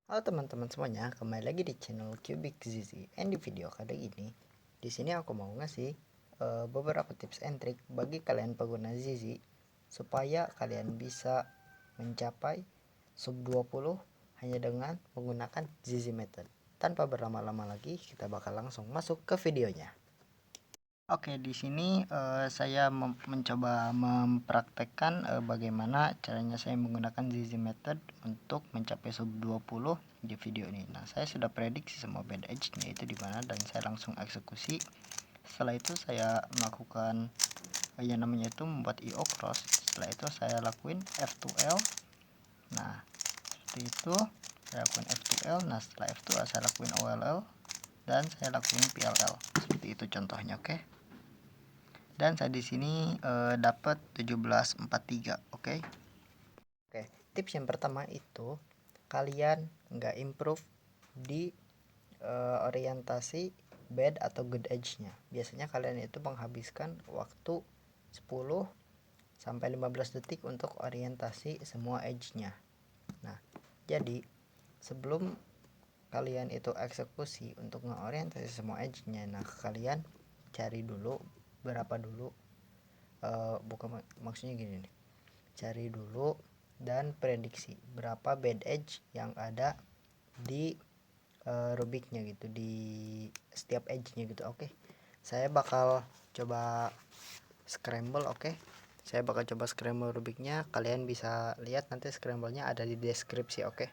Halo teman-teman semuanya, kembali lagi di channel Cubic Zizi. And di video kali ini, di sini aku mau ngasih beberapa tips and trick bagi kalian pengguna Zizi supaya kalian bisa mencapai sub 20 hanya dengan menggunakan Zizi method. Tanpa berlama-lama lagi, kita bakal langsung masuk ke videonya. Oke, di sini saya mencoba mempraktekkan bagaimana caranya saya menggunakan Zizi method untuk mencapai sub 20 di video ini. Nah, saya sudah prediksi semua bad edge-nya itu di mana dan saya langsung eksekusi. Setelah itu saya melakukan yang namanya itu membuat IO cross. Setelah itu saya lakuin F2L. Nah, seperti itu saya lakuin F2L. Nah, setelah F2L saya lakuin OLL dan saya lakuin PLL. Seperti itu contohnya, oke. Dan saya di sini dapat 1743, oke. Oke, tips yang pertama itu kalian nggak improve di orientasi bad atau good edge-nya. Biasanya kalian itu menghabiskan waktu 10 sampai 15 detik untuk orientasi semua edge-nya. Nah, jadi sebelum kalian itu eksekusi untuk ngeorientasi semua edge-nya, nah kalian cari dulu berapa dulu bukan maksudnya gini nih, cari dulu dan prediksi berapa bad edge yang ada di Rubiknya gitu, di setiap edge-nya gitu. Oke, saya bakal coba scramble. Oke, saya bakal coba scramble Rubiknya. Kalian bisa lihat nanti scramble-nya ada di deskripsi. Oke,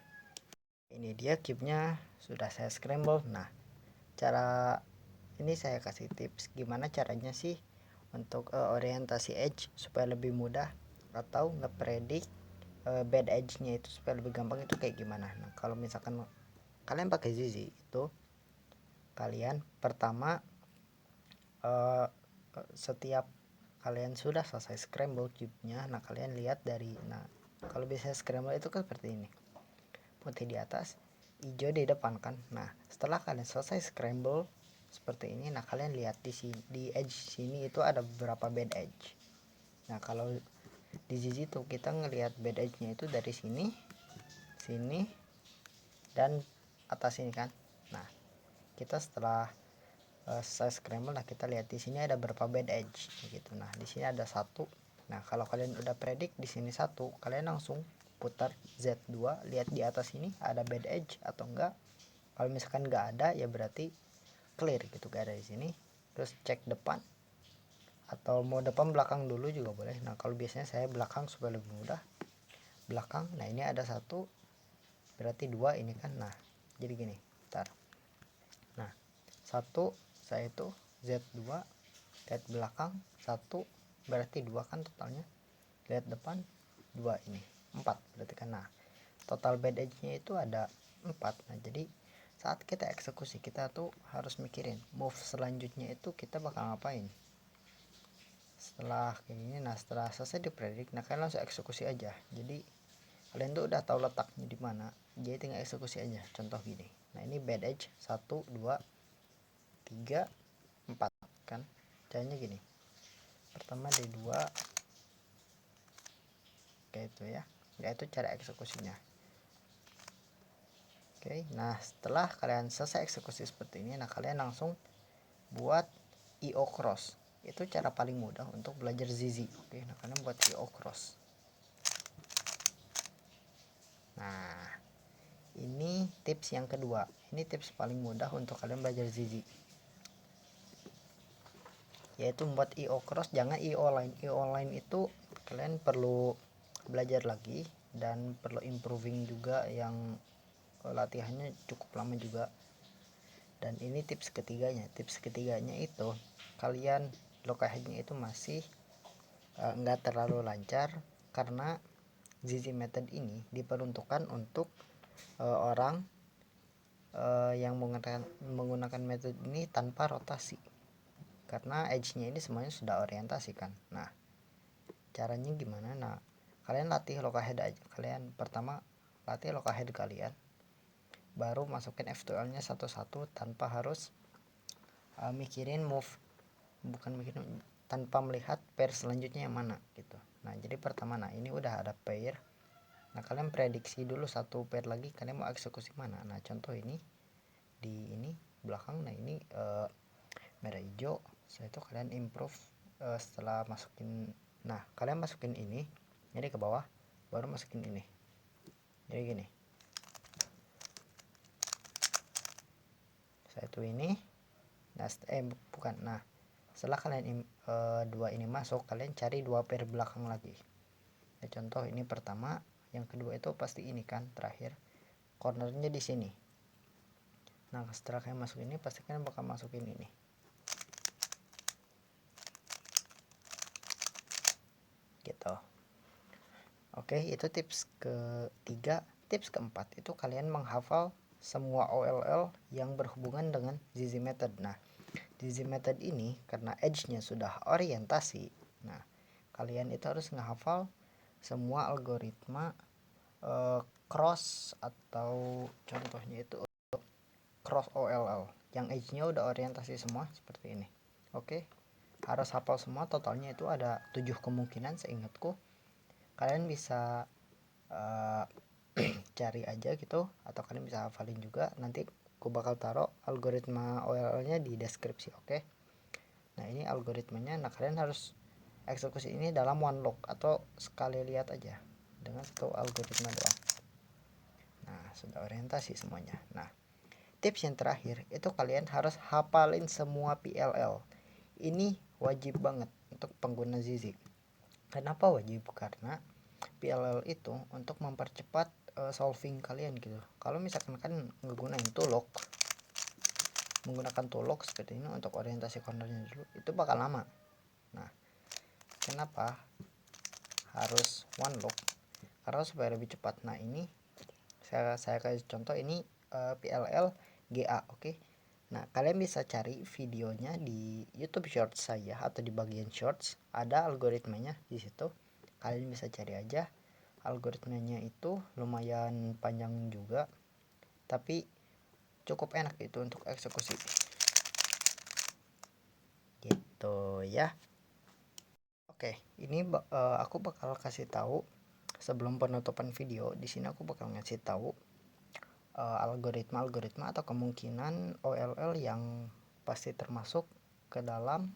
ini dia cube-nya sudah saya scramble. Nah, cara ini saya kasih tips gimana caranya sih untuk orientasi edge supaya lebih mudah, atau ngepredik bad edge-nya itu supaya lebih gampang. Itu kayak gimana? Nah, kalau misalkan kalian pakai Zizi itu, kalian pertama setiap kalian sudah selesai scramble cube-nya, nah kalian lihat dari, nah kalau bisa scramble itu kan seperti ini, putih di atas, hijau di depan kan. Nah, setelah kalian selesai scramble seperti ini, nah kalian lihat di sini, di edge sini itu ada beberapa bad edge. Nah, kalau di Zizi tuh kita ngelihat bad edge-nya itu dari sini, sini, dan atas ini kan. Nah, kita setelah selesai scramble, nah kita lihat di sini ada berapa bad edge gitu. Nah, di sini ada satu. Nah, kalau kalian udah predik di sini satu, kalian langsung putar Z2, lihat di atas ini ada bad edge atau enggak. Kalau misalkan enggak ada, ya berarti clear gitu, gak ada di sini. Terus cek depan, atau mau depan belakang dulu juga boleh. Nah, kalau biasanya saya belakang supaya lebih mudah. Belakang, nah ini ada satu, berarti dua ini kan. Nah, jadi gini, ntar. Nah, satu saya itu Z2, lihat belakang satu, berarti dua kan totalnya. Lihat depan dua, ini empat berarti kan. Nah, total bad edge-nya itu ada 4. Nah, jadi saat kita eksekusi, kita tuh harus mikirin move selanjutnya itu kita bakal ngapain setelah kayak gini. Nah, setelah selesai dipredik, nah kalian langsung eksekusi aja. Jadi kalian tuh udah tahu letaknya di mana, jadi tinggal eksekusi aja. Contoh gini, nah ini bad edge 1 2 3 4 kan. Caranya gini, pertama di 2 kayak itu ya, yaitu cara eksekusinya. Oke, nah setelah kalian selesai eksekusi seperti ini, nah kalian langsung buat IO cross. Itu cara paling mudah untuk belajar Zizi. Oke, nah kalian buat IO cross. Nah, ini tips yang kedua. Ini tips paling mudah untuk kalian belajar Zizi, yaitu membuat IO cross. Jangan IO line. IO line itu kalian perlu belajar lagi dan perlu improving juga, yang latihannya cukup lama juga. Dan ini tips ketiganya. Tips ketiganya itu kalian lokaheadnya itu masih nggak terlalu lancar, karena Zizi method ini diperuntukkan untuk orang yang menggunakan metode ini tanpa rotasi, karena edge-nya ini semuanya sudah orientasi kan. Nah, caranya gimana? Nah, kalian latih lokahead aja. Kalian pertama latih lokahead kalian, baru masukin F2L nya satu-satu tanpa harus mikirin move, bukan mikirin, tanpa melihat pair selanjutnya yang mana gitu. Nah, jadi pertama, nah ini udah ada pair. Nah, kalian prediksi dulu satu pair lagi kalian mau eksekusi mana. Nah, contoh ini di ini belakang. Nah, ini merah hijau. Setelah itu kalian improve setelah masukin. Nah, kalian masukin ini jadi ke bawah, baru masukin ini. Jadi gini. Setelah itu ini. Nah, bukan. Nah, setelah kalian dua ini masuk, kalian cari dua pair belakang lagi. Ya, contoh ini pertama, yang kedua itu pasti ini kan terakhir. Cornernya di sini. Nah, setelah kalian masuk ini, pasti kalian bakal masukin ini. Gitu. Oke, itu tips ketiga. Tips keempat itu kalian menghafal semua OLL yang berhubungan dengan ZZ method. Nah, ZZ method ini karena edge-nya sudah orientasi. Nah, kalian itu harus menghafal semua algoritma cross, atau contohnya itu cross OLL yang edge-nya udah orientasi semua seperti ini. Oke, harus hafal semua. Totalnya itu ada 7 kemungkinan seingatku. Kalian bisa cari aja gitu, atau kalian bisa hafalin juga. Nanti aku bakal taruh algoritma OLL-nya di deskripsi. Oke. Nah, ini algoritmanya. Nah, kalian harus eksekusi ini dalam one look atau sekali lihat aja dengan satu algoritma doang. Nah, sudah orientasi semuanya. Nah, tips yang terakhir itu kalian harus hafalin semua PLL. Ini wajib banget untuk pengguna ZZ. Kenapa wajib? Karena PLL itu untuk mempercepat solving kalian gitu. Kalau misalkan kan menggunakan toollock seperti ini untuk orientasi cornernya dulu, itu bakal lama. Nah, kenapa harus one lock? Karena supaya lebih cepat. Nah, ini saya kasih contoh ini PLL GA. Oke. Nah, kalian bisa cari videonya di YouTube Shorts saya, atau di bagian Shorts ada algoritmanya di situ. Kalian bisa cari aja. Algoritmanya itu lumayan panjang juga, tapi cukup enak itu untuk eksekusi. Gitu ya. Oke, ini aku bakal kasih tahu sebelum penutupan video. Di sini aku bakal ngasih tahu algoritma atau kemungkinan OLL yang pasti termasuk ke dalam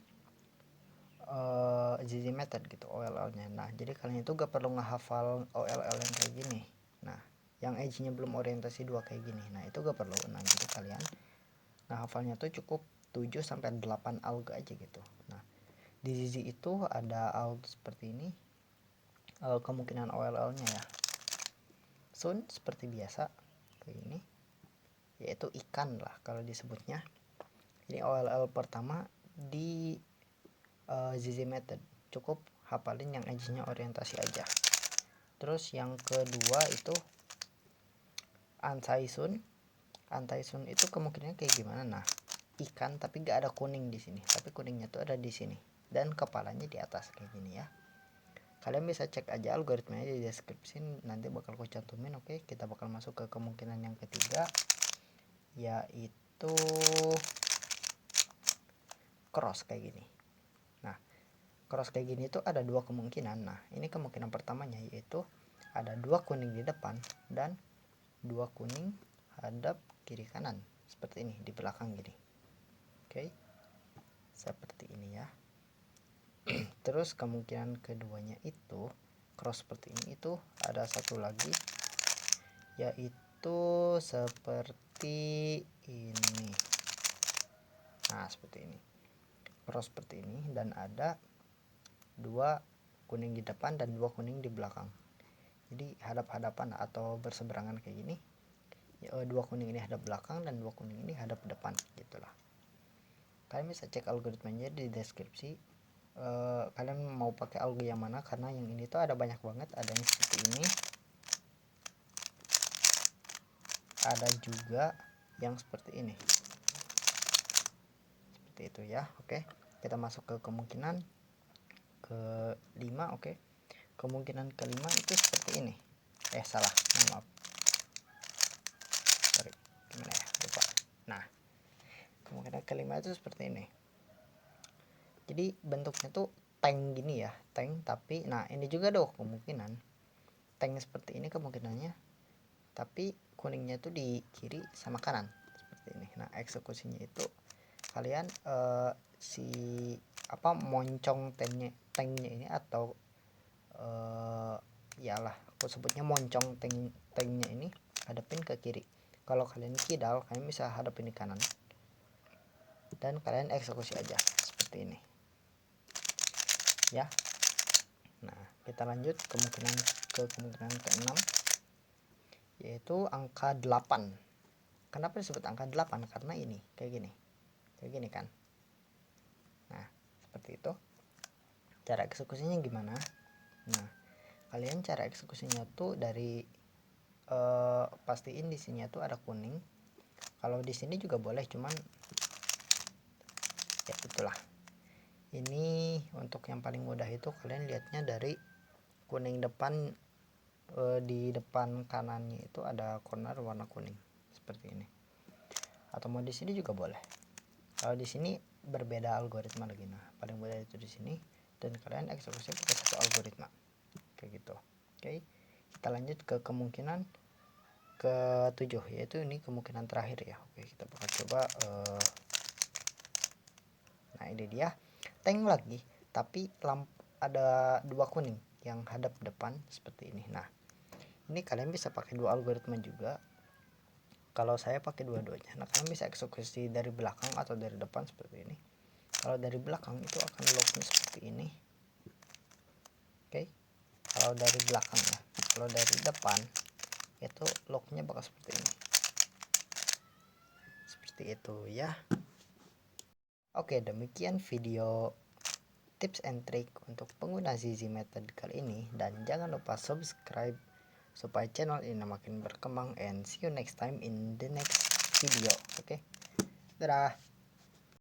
ZZ method gitu, OLL-nya. Nah, jadi kalian itu gak perlu ngehafal OLL yang kayak gini. Nah, yang edge-nya belum orientasi 2 kayak gini. Nah, itu gak perlu. Nah, jadi kalian ngehafalnya tuh cukup 7 sampai 8 alg aja gitu. Nah, di ZZ itu ada alg seperti ini. Kemungkinan OLL-nya ya. Sun seperti biasa kayak ini. Yaitu ikan lah kalau disebutnya. Ini OLL pertama di ZZ method. Cukup hafalin yang edge-nya orientasi aja. Terus yang kedua itu Antaisun. Antaisun itu kemungkinannya kayak gimana? Nah, ikan tapi gak ada kuning di sini, tapi kuningnya tuh ada di sini dan kepalanya di atas kayak gini ya. Kalian bisa cek aja algoritmanya di deskripsi, nanti bakal aku cantumin. Oke, kita bakal masuk ke kemungkinan yang ketiga, yaitu cross kayak gini. Nah, cross kayak gini tuh ada 2 kemungkinan. Nah, ini kemungkinan pertamanya yaitu ada 2 kuning di depan dan 2 kuning hadap kiri kanan seperti ini di belakang gini. Oke, seperti ini ya. Terus kemungkinan keduanya itu cross seperti ini, itu ada satu lagi yaitu seperti ini. Nah, seperti ini, cross seperti ini, dan ada 2 kuning di depan dan 2 kuning di belakang. Jadi hadap-hadapan atau berseberangan kayak gini. 2 kuning ini hadap belakang dan 2 kuning ini hadap depan gitulah. Kalian bisa cek algoritmanya di deskripsi. Kalian mau pakai algo yang mana, karena yang ini tuh ada banyak banget. Ada yang seperti ini, ada juga yang seperti ini, seperti itu ya. Oke, kita masuk ke kemungkinan kelima. Oke, kemungkinan kelima itu seperti ini. Salah, maaf, sorry, gimana ya, lupa. Nah, kemungkinan kelima itu seperti ini. Jadi bentuknya tuh tank gini ya, tank. Tapi nah, ini juga ada kemungkinan tank seperti ini kemungkinannya, tapi kuningnya tuh di kiri sama kanan seperti ini. Nah, eksekusinya itu kalian moncong tanknya ini, atau iyalah aku sebutnya moncong tanknya ini hadapin ke kiri. Kalau kalian kidal, kalian bisa hadapin di kanan dan kalian eksekusi aja seperti ini ya. Nah, kita lanjut kemungkinan ke-6, yaitu angka 8. Kenapa disebut angka 8? Karena ini kayak gini kan. Nah, seperti itu. Cara eksekusinya gimana? Nah, kalian cara eksekusinya tuh dari pastiin di sini tuh ada kuning. Kalau di sini juga boleh, cuman ya itulah. Ini untuk yang paling mudah itu kalian lihatnya dari kuning depan, di depan kanannya itu ada corner warna kuning seperti ini. Atau mau di sini juga boleh. Kalau di sini berbeda algoritma lagi. Nah, paling mudah itu di sini dan kalian eksekusi pakai satu algoritma kayak gitu. Oke, kita lanjut ke kemungkinan ke-7, yaitu ini kemungkinan terakhir ya. Oke, kita bakal coba nah ini dia tank lagi, tapi ada 2 kuning yang hadap depan seperti ini. Nah, ini kalian bisa pakai 2 algoritma juga. Kalau saya pakai dua-duanya. Nah, kalian bisa eksekusi dari belakang atau dari depan seperti ini. Kalau dari belakang itu akan locknya seperti ini. Oke, kalau dari belakang ya. Kalau dari depan itu locknya bakal seperti ini, seperti itu ya. Oke, demikian video tips and trick untuk pengguna ZZ method kali ini, dan jangan lupa subscribe supaya channel ini makin berkembang, and see you next time in the next video. Oke, dadah.